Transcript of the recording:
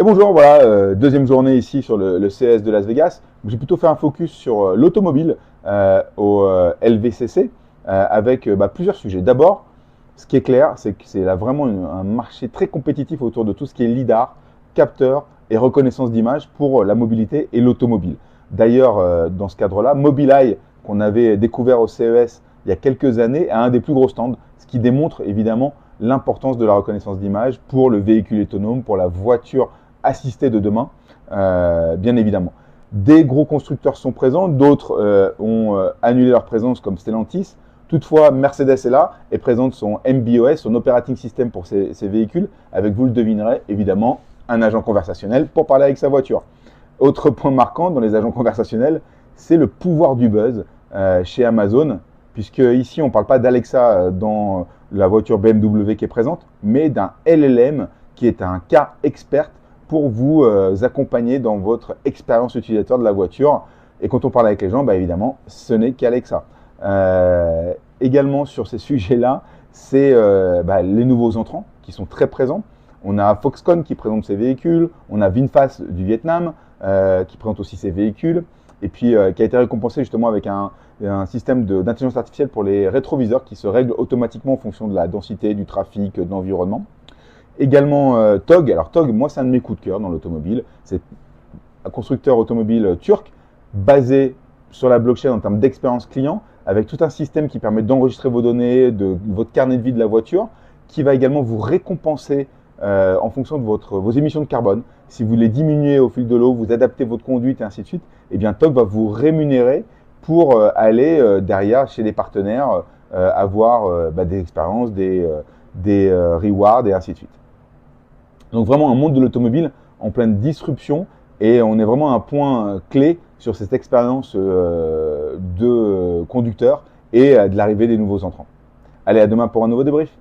Bonjour, voilà, deuxième journée ici sur le CES de Las Vegas. J'ai plutôt fait un focus sur l'automobile au LVCC avec plusieurs sujets. D'abord, ce qui est clair, c'est que c'est là vraiment un marché très compétitif autour de tout ce qui est lidar, capteur et reconnaissance d'image pour la mobilité et l'automobile. D'ailleurs, dans ce cadre-là, Mobileye, qu'on avait découvert au CES il y a quelques années, a un des plus gros stands, ce qui démontre évidemment l'importance de la reconnaissance d'image pour le véhicule autonome, pour la voiture assistée de demain, bien évidemment. Des gros constructeurs sont présents, d'autres ont annulé leur présence comme Stellantis. Toutefois, Mercedes est là et présente son MBOS, son operating system pour ses véhicules, avec, vous le devinerez, évidemment, un agent conversationnel pour parler avec sa voiture. Autre point marquant dans les agents conversationnels, c'est le pouvoir du buzz chez Amazon, puisque ici, on ne parle pas d'Alexa dans la voiture BMW qui est présente, mais d'un LLM qui est un cas expert pour vous accompagner dans votre expérience utilisateur de la voiture. Et quand on parle avec les gens, évidemment, ce n'est qu'Alexa. Également sur ces sujets-là, c'est les nouveaux entrants qui sont très présents. On a Foxconn qui présente ses véhicules, on a VinFast du Vietnam qui présente aussi ses véhicules, et puis qui a été récompensé justement avec un système d'intelligence artificielle pour les rétroviseurs qui se règle automatiquement en fonction de la densité, du trafic, de l'environnement. Également TOG. Alors TOG, moi c'est un de mes coups de cœur dans l'automobile. C'est un constructeur automobile turc basé sur la blockchain en termes d'expérience client, avec tout un système qui permet d'enregistrer vos données, de votre carnet de vie de la voiture, qui va également vous récompenser en fonction de vos émissions de carbone. Si vous les diminuez au fil de l'eau, vous adaptez votre conduite et ainsi de suite, eh bien TOG va vous rémunérer pour aller derrière chez des partenaires, avoir des expériences, des rewards et ainsi de suite. Donc vraiment un monde de l'automobile en pleine disruption et on est vraiment à un point clé sur cette expérience de conducteur et de l'arrivée des nouveaux entrants. Allez, à demain pour un nouveau débrief.